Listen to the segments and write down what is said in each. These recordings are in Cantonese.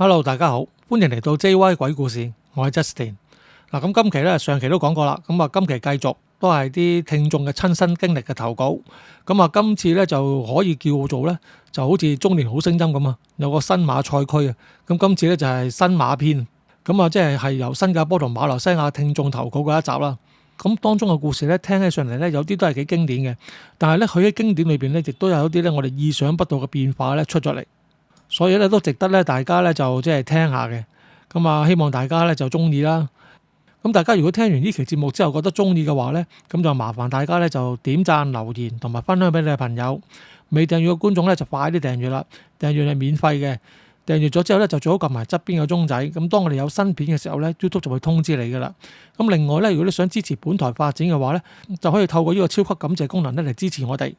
Hello，大家好，歡迎嚟到 JY 鬼故事，我係 Justin。嗱，咁今期咧上期都講過啦，咁啊今期繼續都係啲聽眾嘅親身經歷嘅投稿。咁啊今次咧就可以叫做咧就好似中年好聲音咁啊，有個新馬賽區啊。咁今次咧就係新馬篇，咁啊即係由新加坡同馬來西亞聽眾投稿嘅一集啦。咁當中嘅故事咧聽起上嚟咧有啲都係幾經典嘅，但係咧佢喺經典裏邊咧亦都有啲咧我哋意想不到嘅變化咧出咗嚟。所以咧都值得咧大家咧就即係聽下嘅，咁啊希望大家咧就中意啦。咁大家如果聽完呢期節目之後覺得中意嘅話咧，咁就麻煩大家咧就點讚留言同埋分享俾你嘅朋友。未訂閱嘅觀眾咧就快啲訂閱啦，訂閱係免費嘅。訂閱咗之後咧就最好撳埋側邊嘅鐘仔，咁當我哋有新片嘅時候咧 YouTube 就會通知你噶啦。咁另外咧如果你想支持本台發展嘅話咧，就可以透過呢個超級感謝功能咧嚟支持我哋。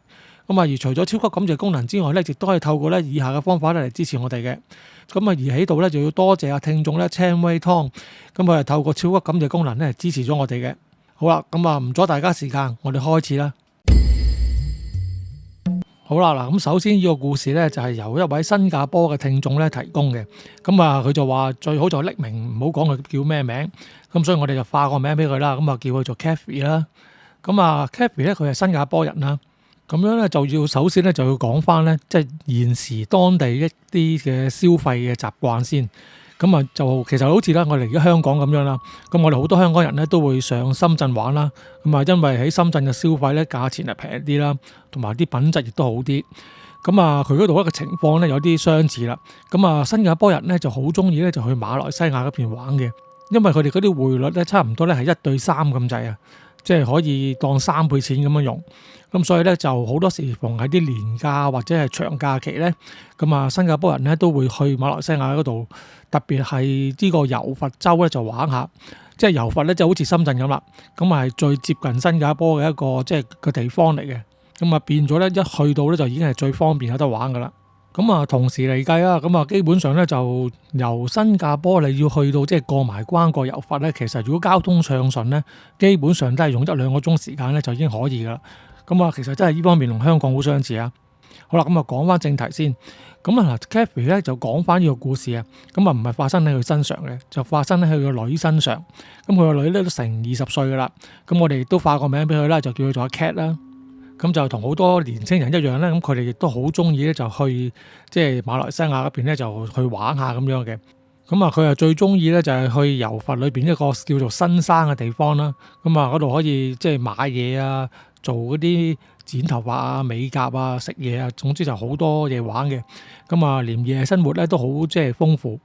咁啊，而除咗超級感謝功能之外咧，亦都可以透過咧以下嘅方法咧嚟支持我哋嘅。咁啊，而喺度咧就要多謝聽眾咧 Chanway Tong， 咁佢係透過超級感謝功能咧支持咗我哋嘅。好啦，咁啊唔阻大家時間，我哋開始啦。好啦，嗱咁首先呢個故事咧就係由一位新加坡嘅聽眾咧提供嘅。咁啊，佢就話最好就匿名，唔好講佢叫咩名。咁所以我哋就化個名俾佢啦。咁啊叫佢做 Kathy 啦。咁啊 Kathy 咧佢係新加坡人啦。咁樣咧就要首先咧就要講翻咧，即係現時當地一啲嘅消費嘅習慣先。咁啊就其實好似啦，我哋而家香港咁樣啦。咁我哋好多香港人咧都會上深圳玩啦。咁啊，因為喺深圳嘅消費咧價錢係平啲啦，同埋啲品質亦都好啲。咁啊，佢嗰度一個情況咧有啲相似啦。咁啊，新加坡人咧就好中意咧就去馬來西亞嗰邊玩嘅，因為佢哋嗰啲匯率咧差唔多咧係1對3咁滯啊。即係可以當3倍錢咁樣用，咁所以咧就好多時逢喺啲年假或者係長假期咧，咁啊新加坡人咧都會去馬來西亞嗰度，特別係呢個柔佛州咧就玩下，即係柔佛咧就好似深圳咁啦，咁啊係最接近新加坡嘅一個即係個地方嚟嘅，咁啊變咗咧一去到咧就已經係最方便有得玩噶啦。咁啊，同時嚟計啊，咁啊，基本上咧就由新加坡你要去到即係過埋關過柔佛咧，其實如果交通暢順咧，基本上都係用1-2個鐘時間咧就已經可以噶啦。咁啊，其實真係呢方面同香港好相似啊。好啦，咁啊講翻正題先。咁啊嗱 Kathy 咧就講翻呢個故事啊。咁啊唔係發生喺佢身上嘅，就發生喺佢個女身上。咁佢個女咧都成20歲噶啦。咁我哋亦都化個名俾佢啦，就叫佢做阿 Cat 啦。咁就同好多年青人一樣咧，咁佢哋亦都好中意咧，就去即係馬來西亞嗰邊咧，就去玩下咁樣嘅。咁啊，佢啊最中意咧就係去柔佛裏邊一個叫做新山嘅地方啦。咁啊，嗰度可以即係買嘢啊，做嗰啲剪頭髮啊、美甲啊、食嘢啊，總之就好多嘢玩嘅。咁啊，連夜生活咧都好即係豐富。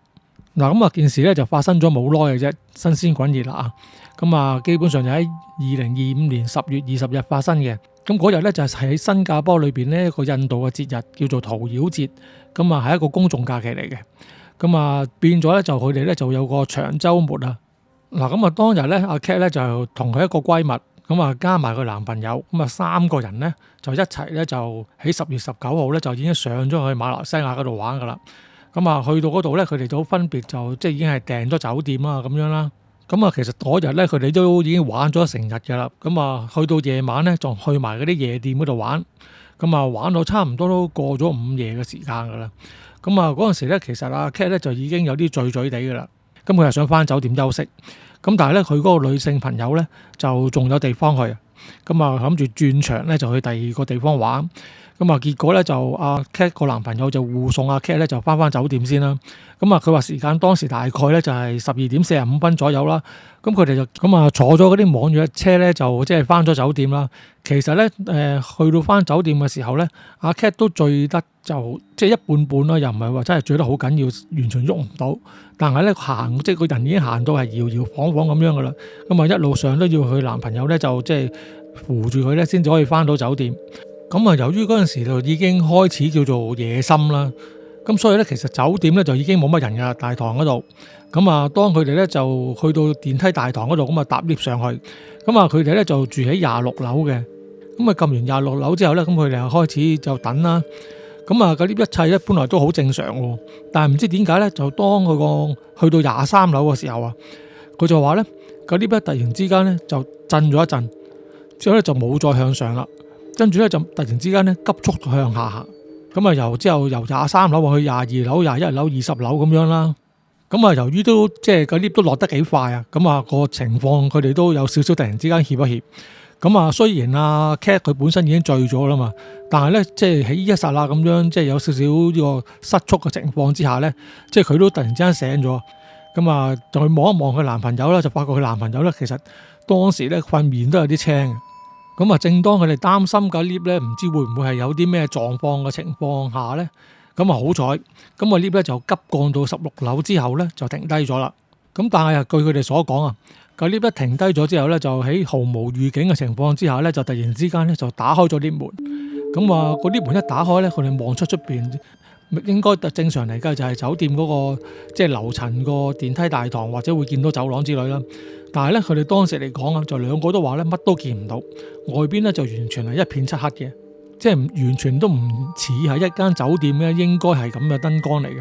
嗱，咁啊件事咧就發生咗冇耐嘅啫，新鮮滾熱啦啊！咁啊，基本上就喺2025年10月20日發生嘅。咁嗰日咧就係喺新加坡裏邊呢一個印度嘅節日叫做屠妖節，咁啊係一個公眾假期嚟嘅。咁啊變咗咧就佢哋咧就有個長週末啊。嗱，咁啊當日咧阿 Cat 咧就同佢一個閨蜜，咁啊加埋佢男朋友，咁啊3個人咧就一齊咧就喺10月19號咧就已經上咗去馬來西亞嗰度玩噶啦。咁啊去到嗰度咧，佢哋都分別就即係已經係訂咗酒店啊咁樣啦。咁啊，其實嗰日咧，佢哋都已經玩咗成日㗎啦。咁啊，去到夜晚咧，仲去埋嗰啲夜店嗰度玩。咁啊，玩到差唔多都過咗午夜嘅時間㗎啦。咁啊，嗰陣時咧，其實阿 Cat 咧就已經有啲醉醉地㗎啦。咁佢係想返酒店休息。咁但係咧，佢嗰個女性朋友咧就仲有地方去。咁啊，諗住轉場咧就去第二個地方玩。咁啊，結果咧就阿 Cat 個男朋友就護送阿 Cat 咧就返酒店先啦。咁啊，佢話時間當時大概咧就係12:45左右啦。咁佢哋就咁啊坐咗嗰啲網約車咧就即係返咗酒店啦。其實咧去到返酒店嘅時候咧，阿 Cat 都醉得就即係一半半啦，又唔係話真係醉得好緊要，完全喐唔到。但係咧行即係個人已經行到係搖搖晃晃咁樣噶啦。咁啊一路上都要佢男朋友咧就即係扶住佢咧先至可以返到酒店。咁啊由於嗰陣時就已經開始叫做夜深啦。咁所以咧，其實酒店咧就已經冇乜人㗎，大堂嗰度。咁啊，當佢哋咧就去到電梯大堂嗰度，咁啊搭 lift 上去。咁啊，佢哋咧就住喺26樓嘅。咁啊，撳完26樓之後咧，咁佢哋又開始就等啦。咁啊，嗰啲一切咧，本來都好正常喎。但係唔知點解咧，就當佢個去到23樓嘅時候啊，佢就話咧，嗰啲咧突然之間咧就震咗一震，之後咧就冇再向上啦。跟住咧就突然之間咧急速向下行。咁啊，之後由23樓去22樓、21樓、20樓咁樣啦。咁啊，由於都即係個 lift 都落得幾快啊，咁啊個情況佢哋都有少少突然之間怯一怯。咁啊，雖然阿 Cat 佢本身已經醉咗啦嘛，但係咧即係喺一剎那咁樣，即係有少少呢個失速嘅情況之下咧，即係佢都突然之間醒咗。咁啊，就去望一望佢男朋友啦，就發覺佢男朋友咧其實當時咧塊面都有啲青嘅。咁啊，正當佢哋擔心個 lift 咧唔知會唔會係有啲咩狀況嘅情況下咧，咁啊好彩，咁個 lift 咧就急降到16樓之後咧就停低咗啦。咁但係據佢哋所講啊，個 lift 一停低咗之後咧，就喺毫無預警嘅情況之下咧，就突然之間咧就打開咗 lift 門。咁啊，個 lift 門一打開咧，佢哋望出邊，應該正常嚟計就係酒店嗰個即係樓層個電梯大堂或者會見到走廊之類啦。但係咧，佢哋當時嚟講啊，就兩個都話咧乜都見唔到，外邊咧就完全係一片漆黑嘅，即係完全都唔似係一間酒店咧應該係咁嘅燈光嚟嘅。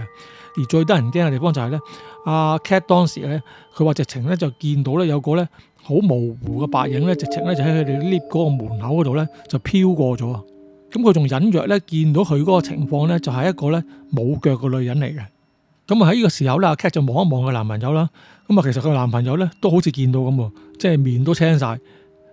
而最得人驚嘅地方就係咧，阿 Cat 當時咧，佢話直情咧就見到咧有個咧好模糊嘅白影咧，直情咧就喺佢哋 lift 嗰個門口嗰度咧就飄過咗啊！咁佢仲隱約咧見到佢嗰個情況咧，就係一個咧冇腳嘅女人嚟嘅。咁啊喺呢個時候咧，阿 Cat 就望一望佢男朋友啦。咁啊，其實佢男朋友咧都好似見到咁喎，即係面都青晒，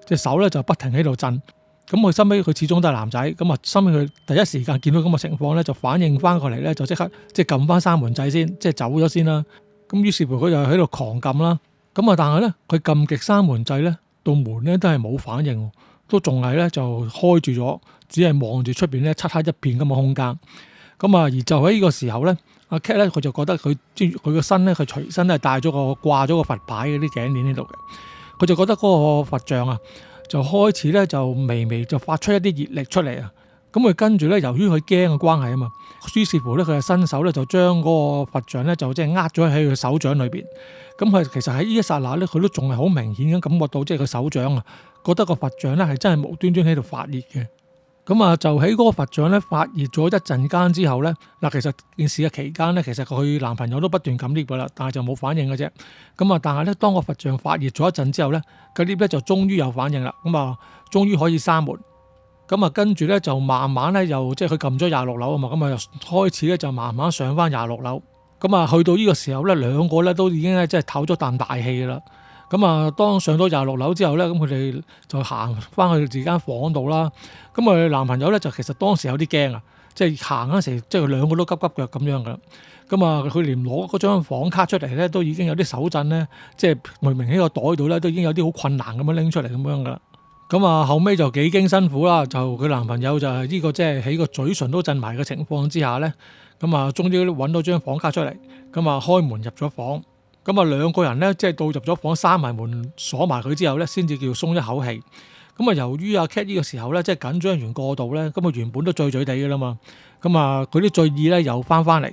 隻手咧就不停喺度震。咁佢收尾佢始終都係男仔，咁啊收尾佢第一時間見到咁嘅情況咧，就反應翻過嚟咧，就即刻即係撳翻閂門掣先，即係走咗先啦。咁於是乎佢就喺度狂撳啦。咁啊，但係咧佢撳極閂門掣咧，道門咧都係冇反應，都仲係咧就開住咗，只係望住出邊咧漆黑一片咁嘅空間。咁啊，而就喺呢個時候咧，阿 Cat 咧佢就覺得佢個身咧，佢隨身係帶咗掛咗個佛牌嗰啲頸鏈喺度嘅，佢就覺得嗰個佛像啊，就開始咧就微微就發出一啲熱力出嚟啊！咁佢跟住咧，由於佢驚嘅關係啊嘛，於是乎咧佢嘅伸手咧就將嗰個佛像咧就即係握咗喺佢手掌裏邊。咁佢其實喺呢一剎那咧，佢都仲係好明顯咁感覺到即係佢手掌啊，覺得個佛像咧係真係無端端喺度發熱嘅。咁啊，就喺嗰個佛像咧發熱咗一陣間之後咧，嗱，其實件事嘅期間咧，其實佢男朋友都不斷撳 lift 噶啦，但係就冇反應嘅啫。咁啊，但係咧，當個佛像發熱咗一陣之後咧，個 lift 咧就終於有反應啦。咁啊，終於可以閂門。咁啊，跟住咧就慢慢咧又即係佢撳咗26樓啊嘛，咁啊又開始咧就慢慢上翻26樓。咁啊，去到呢個時候咧，兩個咧都已經咧即係唞咗啖大氣啦。咁啊，當上到26樓之後咧，咁佢哋就行翻去自己間房度啦。咁佢男朋友咧就其實當時有啲驚啊，即係行嗰時，即係兩個都急急腳咁樣噶。咁啊，佢連攞嗰張房卡出嚟咧，都已經有啲手震咧，即係明明喺個袋度咧，都已經有啲好困難咁樣拎出嚟咁樣噶啦。咁啊，後尾就幾經辛苦啦，就佢男朋友就係呢個即係喺個嘴唇都震埋嘅情況之下咧，咁啊，終於揾到張房卡出嚟，咁啊開門入咗房。咁啊，兩個人咧，即係到入咗房，閂埋門，鎖埋佢之後咧，先至叫鬆一口氣。咁啊，由於阿 Cat 呢個時候咧，即係緊張完過度咧，咁啊原本都醉醉地嘅啦嘛，咁啊佢啲醉意咧又翻嚟，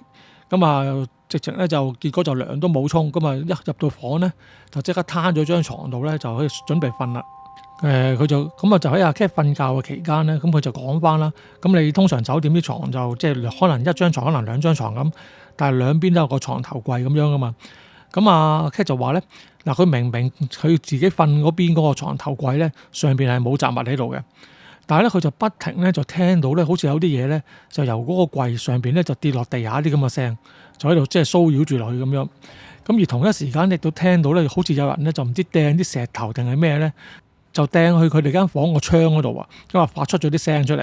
咁啊直情咧就結果就涼都冇沖，咁啊一入到房咧就即刻攤咗張床度咧，就可以準備瞓啦。佢就咁啊，就喺阿 Cat 瞓覺嘅期間咧，咁佢就講翻啦。咁你通常酒店啲床就即係可能一張床，可能兩張床咁，但係兩邊都有個床頭櫃咁樣噶嘛。咁啊 Cat 就話咧，嗱，佢明明佢自己瞓嗰邊嗰個床頭櫃咧，上邊係冇雜物喺度嘅，但係咧佢就不停咧就聽到咧，好似有啲嘢咧就由嗰個櫃上邊咧就跌落地下啲咁嘅聲，就喺度即係騷擾住落去咁樣。咁而同一時間亦都聽到咧，好似有人咧就唔知掟啲石頭定係咩咧，就掟去佢哋間房個窗嗰度啊，因為發出咗啲聲出嚟。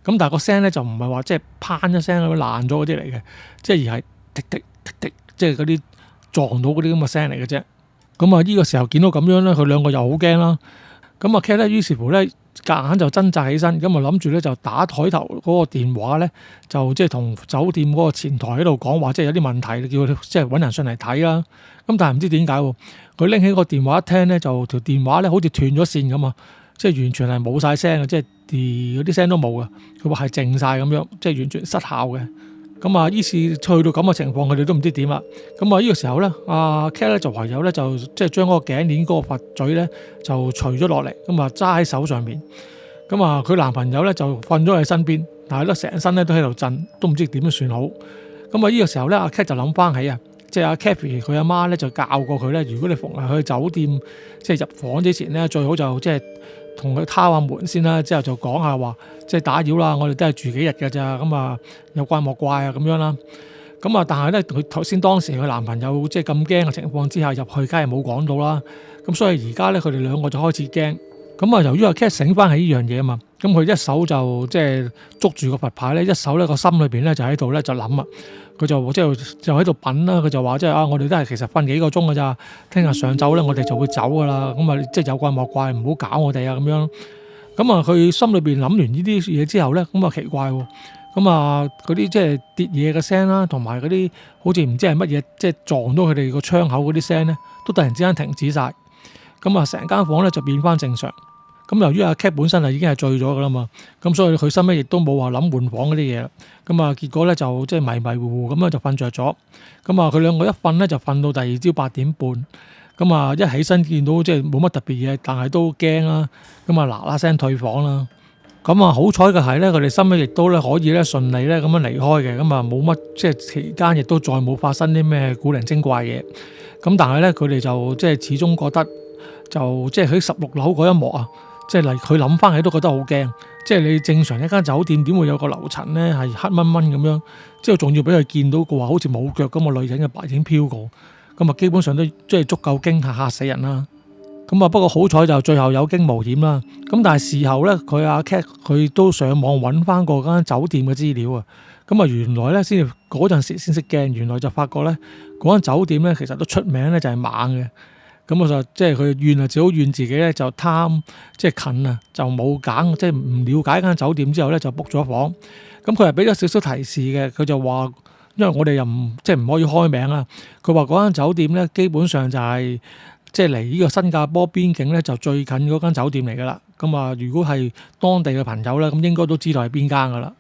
咁但係個聲咧就唔係話即係砰一聲咁爛咗嗰啲嚟嘅，即係而係滴滴滴滴，即係嗰啲撞到嗰啲咁嘅聲嚟嘅啫。咁啊呢個時候見到咁樣咧，佢兩個又好驚啦。咁啊 Cat 咧於是乎咧夾硬就掙扎起身，咁啊諗住咧就打台頭嗰個電話咧，就即係同酒店嗰個前台喺度講話，即係有啲問題，叫佢即係揾人上嚟睇啦。咁但係唔知點解喎，佢拎起個電話一聽咧，就條電話咧好似斷咗線咁啊，即係完全係冇晒聲嘅，即係嗰啲聲都冇嘅。佢話係靜晒咁樣，即係完全失效嘅。咁啊，於是去到咁嘅情況，佢哋都唔知點啦。咁啊，呢個時候咧，阿 Cat 咧就唯有咧就即係將嗰個頸鏈嗰個佛嘴咧就除咗落嚟，咁啊揸喺手上面。咁啊，佢男朋友咧就瞓咗喺身邊，但係咧成身咧都喺度震，都唔知點樣算好。咁啊，呢個時候咧，阿 Cat 就諗翻起啊，即係阿 Kathy 佢阿媽咧就教過佢咧，如果你逢係去酒店即係入房之前咧，最好就即係同佢敲下門先啦，之後就講下話即係打擾啦，我哋都係住幾日㗎咋，咁啊有怪莫怪啊咁樣啦。咁啊，但係咧佢頭先當時佢男朋友即係咁驚嘅情況之下入去，梗係冇講到啦。咁所以而家咧佢哋兩個就開始驚。咁啊，由於阿 Cat 醒翻起呢樣嘢啊嘛，咁佢一手就即係捉住個佛牌咧，一手咧個心裏邊咧就喺度咧就諗啊，佢就即係就喺度品啦。佢就話即係啊，我哋都係其實瞓幾個鐘㗎咋，聽日上晝咧我哋就會走㗎啦。咁啊，即係有怪莫怪，唔好搞我哋啊咁樣。咁啊，佢心裏邊諗完呢啲嘢之後咧，咁啊奇怪喎。咁啊，嗰啲即係跌嘢嘅聲啦，同埋嗰啲好似唔知係乜嘢，即係撞到佢哋個窗口嗰啲聲咧，都突然之間停止晒。咁啊，成間房咧就變翻正常。咁由於阿 Cat 本身已經係醉咗噶啦嘛，咁所以佢心咧亦都冇話諗換房嗰啲嘢啦。咁啊，結果咧就即係迷迷糊糊咁樣就瞓着咗。咁啊，佢兩個一瞓咧就瞓到第二朝8點半。咁啊，一起身見到即係冇乜特別嘢，但係都驚啦。咁啊，嗱嗱聲退房啦。咁啊，好彩嘅係咧，佢哋心咧亦都咧可以咧順利咧咁樣離開嘅。咁啊，冇乜即係期間亦都再冇發生啲咩古靈精怪嘢。咁但係咧，佢哋就即係始終覺得就即係喺16樓嗰一幕啊，即係嚟佢諗翻起都覺得好驚。即係你正常一間酒店點會有個樓層咧係黑蚊蚊咁樣，之後仲要俾佢見到個話好似冇腳咁嘅女人嘅白影飄過。咁啊，基本上都即係足夠驚嚇死人啦。咁啊，不過好彩就最後有驚無險啦。咁但係事後咧，佢阿 Cat 佢都上網揾翻過間酒店嘅資料啊。咁啊，原來咧先至嗰陣時先識驚，原來就發覺咧嗰間酒店咧其實都出名咧就係猛嘅。咁我就即係佢怨啊，只好怨自己咧就貪即係近啊，就冇揀即係唔了解間酒店之後咧就 book 咗房。咁佢係俾咗少少提示嘅，佢就話因為我哋又唔即係唔可以開名啦。佢話嗰間酒店咧基本上就係即係離呢個新加坡邊境咧就最近嗰間酒店嚟噶啦。咁啊，如果係當地嘅朋友咧，咁應該都知道係邊間噶啦。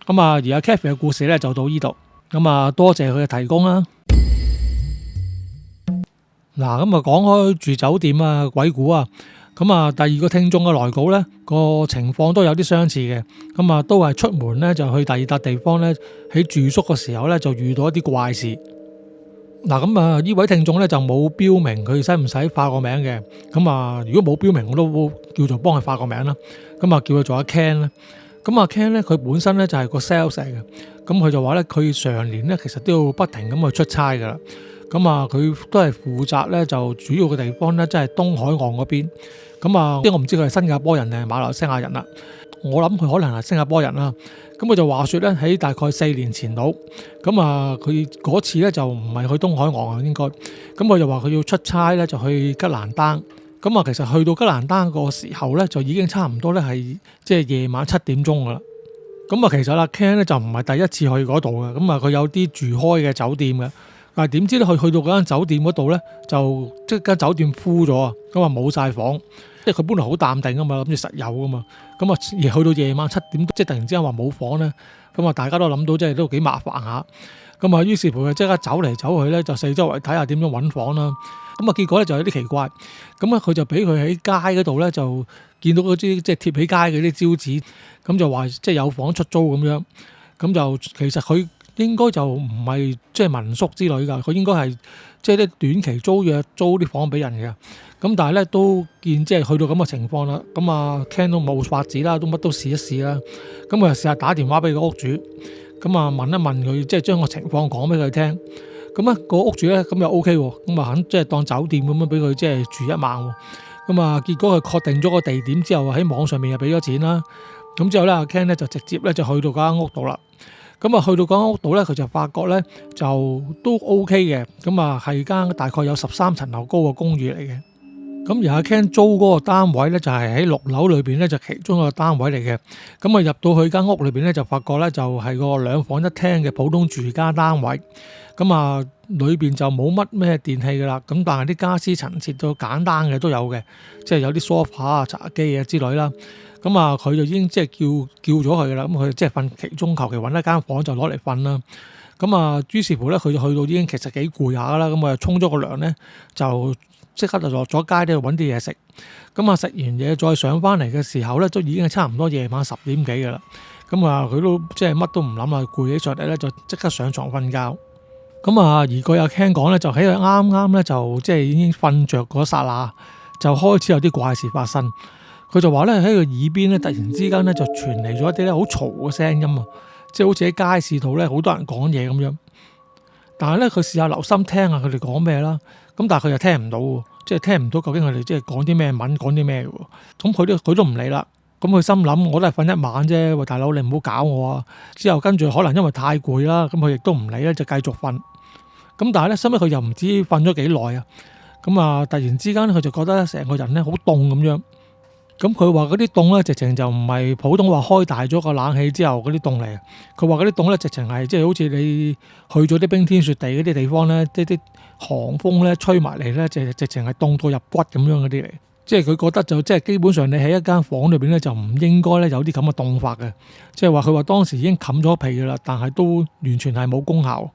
咁啊，而阿 Kathy 嘅故事咧就到呢度。咁啊，多謝佢嘅提供啦。嗱，咁啊講開住酒店啊鬼故啊，咁啊第二個聽眾嘅來稿咧個情況都有啲相似嘅。咁啊都係出門咧就去第二笪地方咧，喺住宿嘅時候咧就遇到一啲怪事。嗱，咁啊呢位聽眾咧就冇標明佢使唔使化個名嘅。咁啊如果冇標明我都叫做幫佢化個名啦。咁啊叫佢做阿 Ken 咧。咁阿 Ken 咧佢本身咧就係個 sales 嚟嘅。咁佢就話咧佢常年咧其實都要不停咁去出差噶啦。咁啊，佢都係負責咧，就主要嘅地方咧，即係東海岸嗰邊。咁啊，即係我唔知佢係新加坡人定係馬來西亞人啦。我諗佢可能係新加坡人啦。咁佢就話説咧，喺大概4年前度，咁啊，佢嗰次咧就唔係去東海岸啊，應該。咁佢就話佢要出差咧，就去吉蘭丹。咁啊，其實去到吉蘭丹個時候咧，就已經差唔多咧係即係夜晚7點鐘噶啦。咁啊，其實阿 Ken 咧就唔係第一次去嗰度嘅。咁啊，佢有啲住開嘅酒店嘅。但係點知咧，去到嗰間酒店嗰度咧，就即係間酒店 full 咗啊！咁啊冇晒房，即係佢本來好淡定噶嘛，諗住實有噶嘛。咁啊，而去到夜晚7點，即係突然之間話冇房咧，咁啊大家都諗到，即係都幾麻煩下。咁啊，於是乎佢即刻走嚟走去咧，就四周圍睇下點樣揾房啦。咁啊，結果咧就有啲奇怪。咁啊，佢就俾佢喺街嗰度咧，就見到嗰啲即係貼起街嗰啲招紙，咁就話即係有房出租咁樣。咁就其實佢應該就唔係即係民宿之類㗎，佢應該係即係啲短期租約租啲房俾人嘅。咁但係咧都見即係去到咁嘅情況啦。咁啊 Ken 都冇法子啦，都乜都試一試啦。咁佢就試下打電話俾個屋主，咁啊問一問佢，即係將個情況講俾佢聽。咁啊個屋主咧咁又 OK 喎，咁啊肯即係當酒店咁樣俾佢即係住一晚喎。咁啊結果佢確定咗個地點之後，喺網上面又俾咗錢啦。咁之後咧阿 Ken 咧就直接咧就去到間屋度啦。咁啊，去到間屋度咧，佢就發覺咧就都 OK 嘅。咁啊，係間大概有13層樓高嘅公寓嚟嘅。咁而阿 Ken 租嗰個單位咧，就係喺6樓裏邊咧，就其中一個單位嚟嘅。咁啊，入到去間屋裏邊咧，就發覺咧就係個2房1廳嘅普通住家單位。咁啊，裏邊就冇乜咩電器噶啦。咁但係啲家私陳設到簡單嘅都有嘅，即係有啲 sofa 啊、茶几啊之類啦。咁啊，佢就已經即係叫咗佢噶啦。咁佢即係瞓其中，求其揾一間房就攞嚟瞓啦。咁啊，於是乎咧，佢就去到已經其實幾攰下啦。咁啊，沖咗個涼咧，就即刻就落咗街度揾啲嘢食。咁啊，食完嘢再上翻嚟嘅時候咧，都已經係差唔多夜晚10點幾噶啦。咁啊，佢都即係乜都唔諗啦，攰起上嚟咧就即刻上床瞓覺。咁啊，而佢又聽講咧，就喺佢啱啱咧就即係已經瞓着嗰剎那，就開始有啲怪事發生。佢就話咧喺佢耳邊咧，突然之間咧就傳嚟咗一啲咧好嘈嘅聲音啊，即係好似喺街市度咧好多人講嘢咁樣。但係咧佢試下留心聽下佢哋講咩啦，咁但係佢又聽唔到喎，即係聽唔到究竟佢哋即係講啲咩文，講啲咩嘅喎。咁佢都唔理啦。咁佢心諗我都係瞓一晚啫，喂大佬你唔好搞我啊！之後跟住可能因為太攰啦，咁佢亦都唔理咧，就繼續瞓。咁但係咧，收尾佢又唔知瞓咗幾耐啊！咁啊，突然之間佢就覺得成個人咧好凍咁樣。咁佢話嗰啲凍咧，直情就唔係普通話開大咗個冷氣之後嗰啲凍嚟。佢話嗰啲凍咧，直情係即係好似你去咗啲冰天雪地嗰啲地方咧，啲寒風咧吹埋嚟咧，直情係凍到入骨咁樣嗰啲嚟。即係佢覺得就即係基本上你喺一間房裏邊咧，就唔應該咧有啲咁嘅凍法嘅。即係話佢話當時已經冚咗被噶啦，但係都完全係冇功效。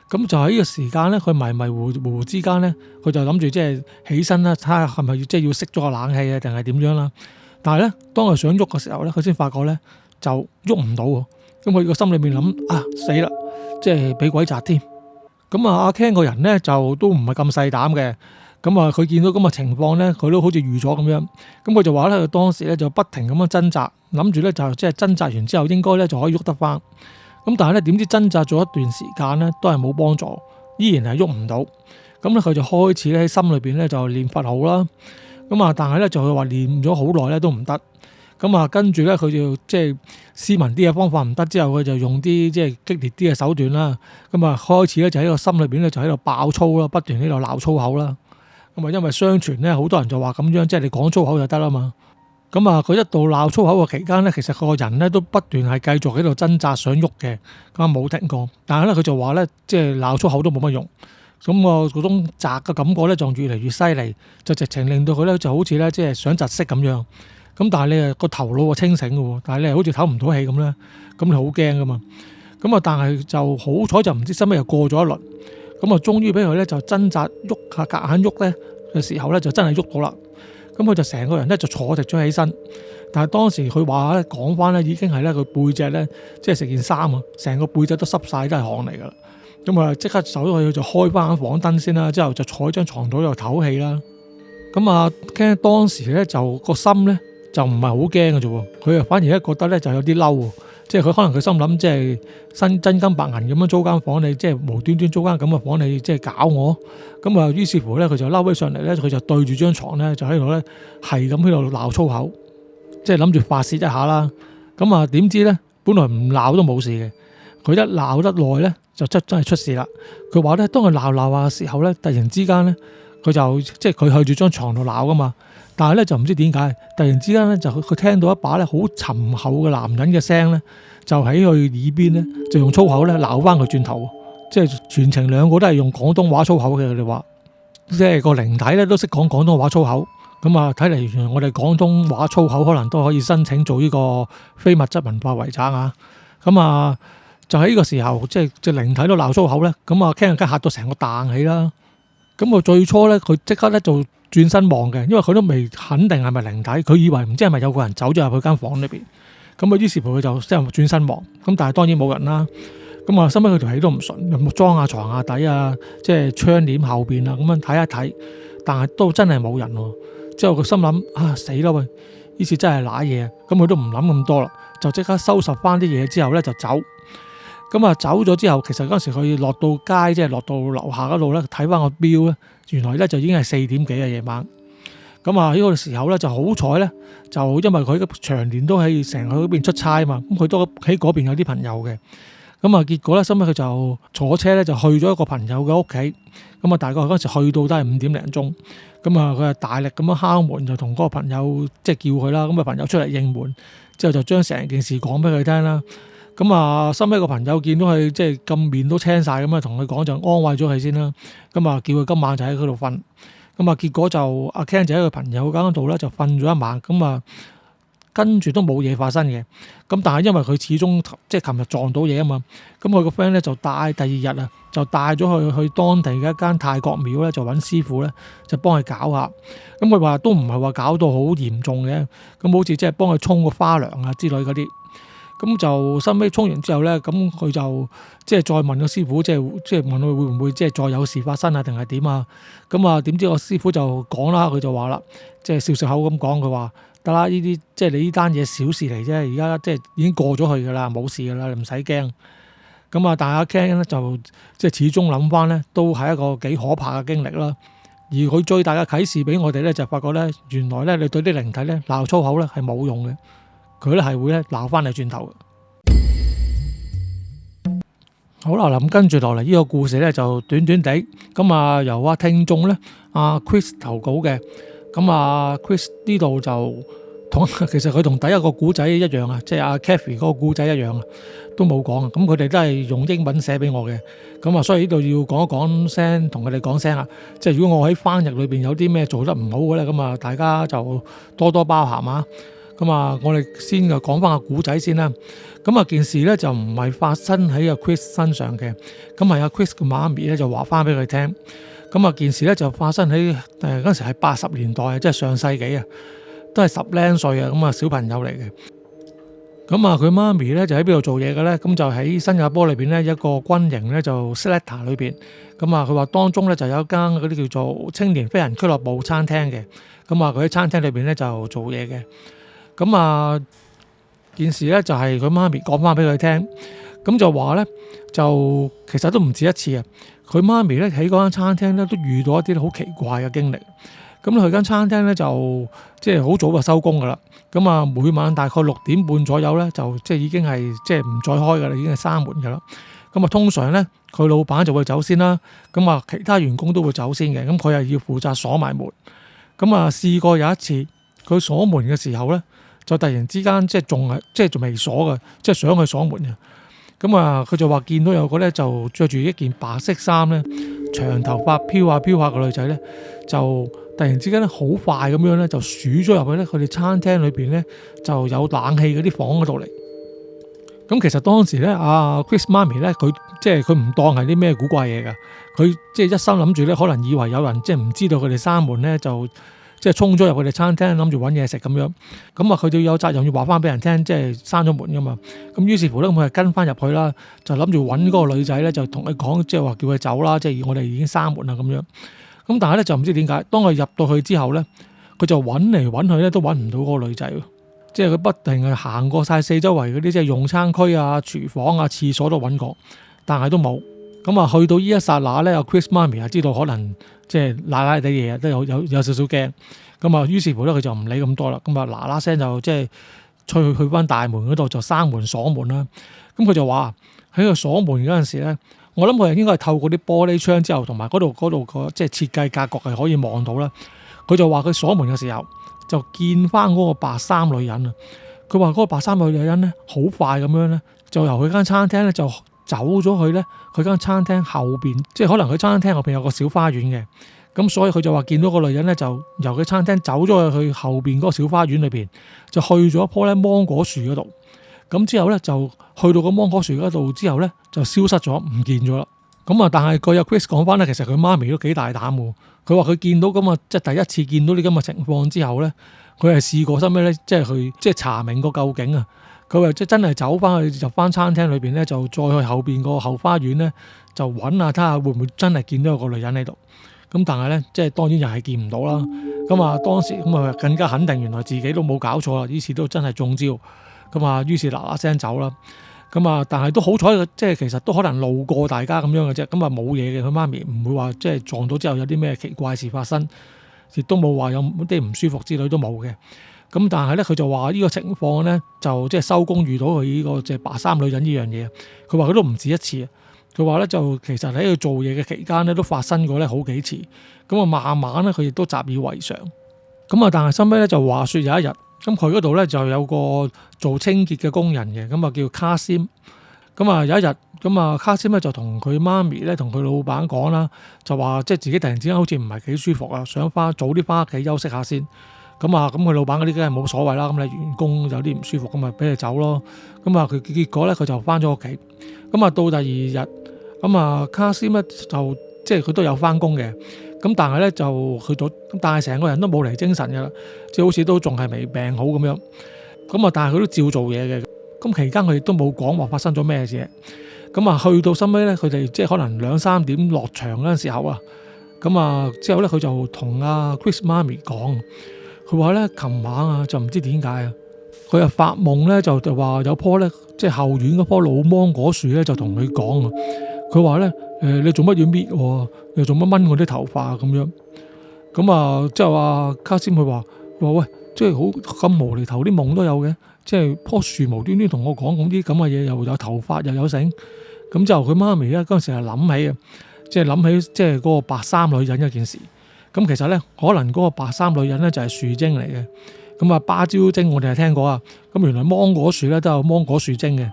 咁就喺呢個時間咧，佢迷迷糊糊之間咧，佢就諗住即係起身啦，睇下係咪即係要熄咗個冷氣啊，定係點樣啦？但係咧，當佢想喐嘅時候咧，佢先發覺咧就喐唔到喎。咁佢個心裏面諗啊，死啦，即係俾鬼砸添。咁啊，阿 Ken 個人咧就都唔係咁細膽嘅。咁啊，佢見到咁嘅情況咧，佢都好似預咗咁樣。咁佢就話咧，佢當時咧就不停咁樣掙扎，諗住咧就即係掙扎完之後應該咧就可以喐得翻。咁但係咧，點知掙扎咗一段時間咧，都係冇幫助，依然係喐唔到。咁咧，佢就開始咧喺心裏邊咧就念佛號啦。咁啊，但係咧就佢話念咗好耐咧都唔得。咁啊，跟住咧佢就即係斯文啲嘅方法唔得之後，佢就用啲即係激烈啲嘅手段啦。咁啊，開始咧就喺個心裏邊咧就喺度爆粗啦，不斷喺度鬧粗口啦。咁啊，因為相傳咧好多人就話咁樣，即係你講粗口就得啦嘛。咁啊，佢一度鬧粗口嘅期間咧，其實個人咧都不斷係繼續喺度掙扎想喐嘅，咁啊冇停過。但係咧佢就話咧，即係鬧粗口都冇乜用。咁啊嗰種窒嘅感覺咧，就越嚟越犀利，就直情令到佢咧就好似咧即係想窒息咁樣。咁但係你個頭腦啊清醒嘅喎，但係你好似唞唔到氣咁咧，咁你好驚噶嘛。咁啊，但係就好彩就唔知收尾又過咗一輪。咁啊，終於俾佢咧就掙扎喐下夾硬喐咧嘅時候咧，就真係喐到啦。咁佢就成個人咧就坐直咗起身，但係當時佢話咧講翻咧已經係咧佢背脊咧即係成件衫啊，成個背脊都濕晒，都係汗嚟噶啦。咁啊即刻走咗去就開翻間房燈先啦，之後就坐喺張床度又唞氣啦。咁啊，驚當時咧就個心咧就唔係好驚嘅啫喎，佢啊反而咧覺得咧就有啲嬲，即係佢可能佢心諗即係新真金白銀咁樣租間房，你即係無端端租間咁嘅房，你即係搞我。咁啊，於是乎咧，佢就嬲起上嚟咧，佢就對住張床咧，就喺度咧係咁喺度鬧粗口，即係諗住發泄一下啦。咁啊，點知咧，本來唔鬧都冇事嘅，佢一鬧得耐咧，就真係出事啦。佢話咧，當佢鬧下嘅時候咧，突然之間咧，佢就即係佢去住張床度鬧噶嘛，但係咧就唔知點解，突然之間咧就佢聽到一把咧好沉厚嘅男人嘅聲咧，就喺佢耳邊咧就用粗口咧鬧翻佢轉頭。即係全程兩個都係用廣東話粗口嘅，佢哋話，即係個靈體咧都識講廣東話粗口。咁啊，睇嚟原來我哋廣東話粗口可能都可以申請做呢個非物質文化遺產啊。咁啊，就喺呢個時候，即係隻靈體都鬧粗口咧。咁啊，Ken嚇到成個彈起啦。咁啊，最初咧佢即刻咧就轉身望嘅，因為佢都未肯定係咪靈體，佢以為唔知係咪有個人走咗入去間房裏邊。咁啊，於是乎佢就即係轉身望，咁但係當然冇人啦。咁啊，收尾佢條氣都唔順，又裝下床下底啊，即係窗簾後邊啊，咁樣睇一睇，但係都真係冇人喎。之後佢心諗啊，死啦喂！呢次真係瀨嘢，咁佢都唔諗咁多啦，就即刻收拾翻啲嘢之後咧就走。咁啊走咗之後，其實嗰時佢落到街，即係落到樓下嗰度咧，睇翻個錶咧，原來咧就已經係4點幾嘅夜晚。咁啊呢個時候咧就好彩咧，就因為佢長年都喺成個嗰邊出差啊嘛，咁佢都喺嗰邊有啲朋友嘅。咁啊，結果咧，收尾佢就坐車咧，就去咗一個朋友嘅屋企。咁啊，大概嗰時去到都係5點零鐘。咁啊，佢係大力咁樣敲門，就同嗰個朋友即係叫佢啦。咁啊，朋友出嚟應門，之後就將成件事講俾佢聽啦。咁啊，收尾個朋友見到佢即係咁面都青晒，咁啊，同佢講就安慰咗佢先啦。咁啊，叫佢今晚就喺嗰度瞓。咁啊，結果就阿 Ken 就喺佢朋友間度咧就瞓咗一晚。咁啊，跟住都冇嘢發生嘅，咁但係因為佢始終即係琴日撞到嘢啊嘛，咁佢個 friend 咧就帶第二日啊，就帶咗佢去當地嘅一間泰國廟咧，就揾師傅咧就幫佢搞下。咁佢話都唔係話搞到好嚴重嘅，咁好似即係幫佢沖個花涼啊之類嗰啲。咁就收尾沖完之後咧，咁佢就即係再問個師傅，即係問佢會唔會即係再有事發生啊，定係點啊？咁啊點知個師傅就講啦，佢就話啦，即係笑笑口咁講，佢話得啦，呢啲即係你呢單嘢小事嚟啫，而家即係已經過咗去噶啦，冇事噶啦，你唔使驚。咁啊，但係阿 Ken 咧就即係始終諗翻咧，都係一個幾可怕嘅經歷啦。而佢最大嘅啟示俾我哋咧，就發覺咧，原來咧你對啲靈體咧鬧粗口咧係冇用嘅，佢咧係會咧鬧翻你轉頭嘅。好啦，咁跟住落嚟呢個故事咧就短短地，咁啊由阿聽眾咧阿 Chris 投稿嘅，咁啊 Chris 呢度就其實佢同第一個古仔一樣啊，即係阿 Kathy 嗰個古仔一樣啊，都冇講啊，咁佢哋都係用英文寫俾我嘅，咁啊所以呢度要講一講聲，同佢哋講聲啊，即係如果我喺翻譯裏邊有啲咩做得唔好嘅咧，咁啊大家就多多包涵啊。咁啊，我哋先就講翻個古仔先啦。咁啊，件事咧就唔係發生喺阿 Chris 身上嘅，咁係阿 Chris 嘅媽咪咧就話翻俾佢聽。咁啊，件事咧就發生喺嗰陣時係80年代，即係上世紀啊，都係10零歲啊，咁啊小朋友嚟嘅。咁啊，佢媽咪咧就喺邊度做嘢嘅咧？咁就喺新加坡裏邊咧一個軍營咧就 Seletar 裏邊。咁啊，佢話當中咧就有一間嗰啲叫做青年飛行俱樂部餐廳嘅。咁啊，佢喺餐廳裏邊咧就做嘢嘅。咁啊，件事咧就係佢媽咪講翻俾佢聽，咁就話咧就其實都唔止一次啊。佢媽咪咧喺嗰間餐廳咧都遇到一啲好奇怪嘅經歷。咁佢間餐廳咧就即係好早就收工噶啦。咁啊，每晚大概6點半左右咧就即係已經係即係唔再開噶啦，已經係閂門噶啦。咁啊，通常咧佢老闆就會走先啦。咁啊，其他員工都會走先嘅。咁佢又要負責鎖埋門。咁啊，試過有一次佢鎖門嘅時候咧，就突然之間即係仲未鎖嘅，即係想去鎖門嘅。咁啊，佢就話見到有個咧就着住一件白色衫咧，長頭髮飄下飄下嘅女仔咧，就突然之間咧好快咁樣咧就鼠咗入去咧佢哋餐廳裏邊咧就有冷氣嗰啲房嗰度嚟。咁其實當時咧阿 Chris 媽咪咧佢即係佢唔當係啲咩古怪嘢㗎，佢即係一心諗住咧可能以為有人即係唔知道佢哋閂門咧就即係衝咗入佢哋餐廳，諗住揾嘢食咁樣。咁啊，佢就有責任要話翻俾人聽，即係閂咗門噶嘛。咁於是乎咧，咁佢係跟翻入去啦，就諗住揾嗰個女仔咧，就同佢講，即係話叫佢走啦，即係我哋已經閂門啦咁樣。咁但係咧就唔知點解，當佢入到去之後咧，佢就揾嚟揾去咧都揾唔到嗰個女仔，即係佢不停係行過晒四周圍嗰啲即係用餐區啊、廚房啊、廁所都揾過，但係都冇。咁啊，去到呢一剎那咧，阿 Chris 媽咪啊知道可能即係賴賴地嘢，都有少少驚。咁啊，於是乎咧，佢就唔理咁多啦。咁啊，嗱嗱聲就即係去翻大門嗰度就閂門鎖門啦。咁佢就話喺佢鎖門嗰陣時咧，我諗佢應該係透過啲玻璃窗之後，同埋嗰度個即係設計格局係可以望到啦。佢就話佢鎖門嘅時候就見翻嗰個白衫女人啊。佢話嗰個白衫女人咧好快咁樣咧，就由佢間餐廳咧就走咗去咧佢間餐廳後邊，即係可能佢餐廳後邊有個小花園嘅。咁所以佢就話見到個女人咧，就由佢餐廳走咗去後邊嗰個小花園裏邊，就去咗一棵咧芒果樹嗰度。咁之後咧就去到個芒果樹嗰度之後咧就消失咗，唔見咗啦。咁啊，但係個有 Chris 講翻咧，其實佢媽咪都幾大膽喎。佢話佢見到咁啊，即係第一次見到呢咁嘅情況之後咧，佢係試過收尾咧，即係去即係查明個究竟啊。佢話即係真係走翻去入翻餐廳裏邊咧，就再去後邊個後花園咧，就揾下睇下會唔會真係見到有個女人喺度。咁但係咧，即係當然又係見唔到啦。咁啊，當時咁啊更加肯定，原來自己都冇搞錯啦，呢次都真係中招。咁啊，於是嗱嗱聲走啦。咁啊，但係都好彩，即係其實都可能路過大家咁樣嘅啫。咁啊冇嘢嘅，佢媽咪唔會話即係撞到之後有啲咩奇怪事發生，亦都冇話有啲唔舒服之類都冇嘅。咁但係咧，佢就話呢個情況咧，就即係收工遇到佢呢個即係白衫女人呢樣嘢。佢話佢都唔止一次。佢話咧就其實喺佢做嘢嘅期間咧都發生過咧好幾次。咁啊慢慢咧佢亦都習以為常。咁啊但係收尾咧就話說有一日，咁佢嗰度咧就有個做清潔嘅工人嘅，咁啊叫卡斯。咁啊有一日，咁啊卡斯咧就同佢媽咪咧同佢老闆講啦，就話即係自己突然之間好似唔係幾舒服啊，想早啲翻屋企休息下先。咁啊咁佢老闆嗰啲梗係冇所謂啦，咁你員工有啲唔舒服咁咪俾佢走咯。咁啊佢結果咧佢就翻咗屋企。咁啊到第二日，咁啊卡斯咧就即係佢都有翻工嘅。咁但係咧就去到，但係成個人都冇嚟精神嘅啦，即係好似都仲係未病好咁樣。咁啊但係佢都照做嘢嘅。咁期間佢亦都冇講話發生咗咩事。咁啊去到收尾咧，佢哋即係可能2-3點落場嗰陣時候啊，咁啊之後咧佢就同阿 Chris 媽咪講，佢話咧琴晚啊就唔知點解啊，佢又發夢咧就話有棵咧即係後院嗰棵老芒果樹咧，就同佢講啊，佢話咧你做乜要搣我？你做乜掹我啲頭髮咁樣？咁啊，即係話卡斯佢話喂，即係好咁無厘頭啲夢都有嘅，即係棵樹無端端同我講咁啲咁嘅嘢，又有頭髮又有繩。咁之後佢媽咪咧嗰陣時係諗起啊，即係諗起即係嗰個白衫女人一件事。咁其實咧，可能嗰個白衫女人咧就係樹精嚟嘅。咁啊，芭蕉精我哋係聽過啊。咁原來芒果樹咧都有芒果樹精嘅。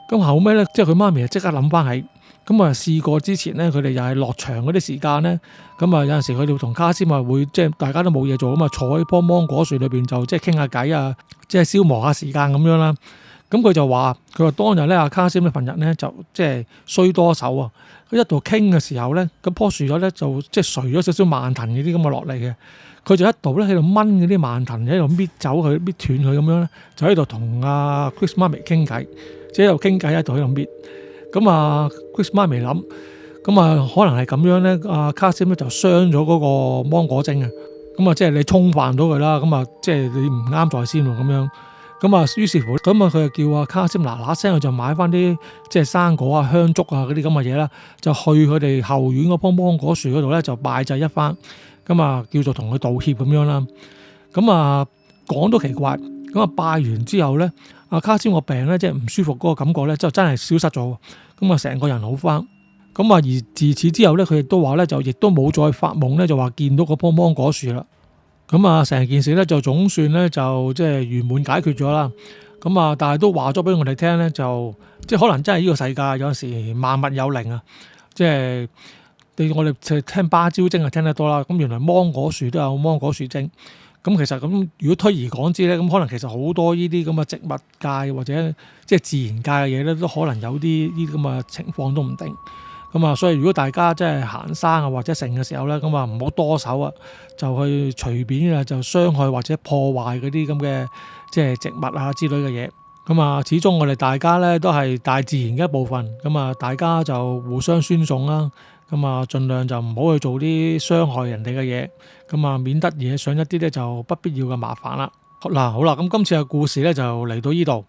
咁後尾咧，即係佢媽咪就即刻諗翻起。咁啊，試過之前咧，佢哋又係落場嗰啲時間咧，咁啊有陣時佢哋同卡斯咪會即係大家都冇嘢做咁啊，坐喺棵芒果樹裏邊就即係傾下偈啊，即係消磨下時間咁樣啦。咁佢就話：佢話當日咧，阿卡斯呢份日咧就即係衰多手啊！佢一度傾嘅時候咧，咁棵樹咗咧就即係垂咗少少蔓藤嗰啲咁嘅落嚟嘅。佢就一度咧喺度掹嗰啲蔓藤，喺度搣走佢、搣斷佢咁樣咧，就喺度同阿 Chris 媽咪傾偈，即係喺度傾偈，一度喺度搣。咁啊，Chris 媽咪諗，咁啊可能係咁樣咧，阿卡斯咧就傷咗嗰個芒果精啊。咁啊，即係你沖犯到佢啦，咁啊，即係你唔啱在先喎咁樣。咁啊，於是乎，咁啊，佢就叫阿卡斯嗱嗱聲，佢就買翻啲即係生果啊、香燭啊嗰啲咁嘅嘢啦，就去佢哋後院嗰棵芒果樹嗰度咧，就拜祭一番，咁啊，叫做同佢道歉咁樣啦。咁啊，講都奇怪，咁啊拜完之後咧，阿卡斯個病咧，即係唔舒服嗰個感覺咧，就真係消失咗，咁啊，成個人好翻。咁啊，而自此之後咧，佢亦都話咧，就亦都冇再發夢咧，就話見到嗰棵芒果樹啦。咁啊，成件事咧就總算咧就即係圓滿解決咗啦。咁啊，但係都話咗俾我哋聽咧，就即係可能真係呢個世界有時萬物有靈啊！即係我哋聽芭蕉精就聽得多啦。咁原來芒果樹都有芒果樹精。咁其實咁如果推而廣之咧，咁可能其實好多呢啲咁嘅植物界或者即係自然界嘅嘢咧，都可能有啲呢啲咁嘅情況都唔定。咁啊，所以如果大家即係行山啊或者成嘅時候咧，咁啊唔好多手啊，就去隨便啊就傷害或者破壞嗰啲咁嘅即係植物啊之類嘅嘢。咁啊，始終我哋大家咧都係大自然嘅一部分。咁啊，大家就互相尊重啦。咁啊，盡量就唔好去做啲傷害人哋嘅嘢。咁啊，免得惹上一啲咧就不必要嘅麻煩啦。嗱，好啦，咁今次嘅故事咧就嚟到呢度。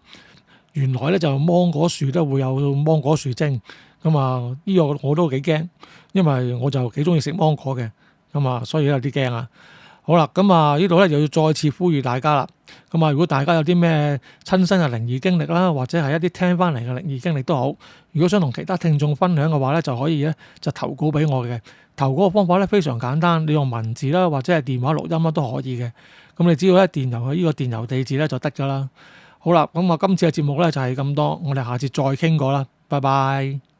原來咧就芒果樹都會有芒果樹精。咁啊，呢個我都幾驚，因為我就幾中意食芒果嘅，咁啊，所以有啲驚啊。好啦，咁啊，呢度咧又要再次呼籲大家啦。咁啊，如果大家有啲咩親身嘅靈異經歷啦，或者係一啲聽翻嚟嘅靈異經歷都好，如果想同其他聽眾分享嘅話咧，就可以咧就投稿俾我嘅。投稿嘅方法咧非常簡單，你用文字啦，或者係電話錄音啦都可以嘅。咁你只要咧電郵去呢個電郵地址咧就得㗎啦。好啦，咁啊，今次嘅節目咧就係咁多，我哋下次再傾過啦，拜拜。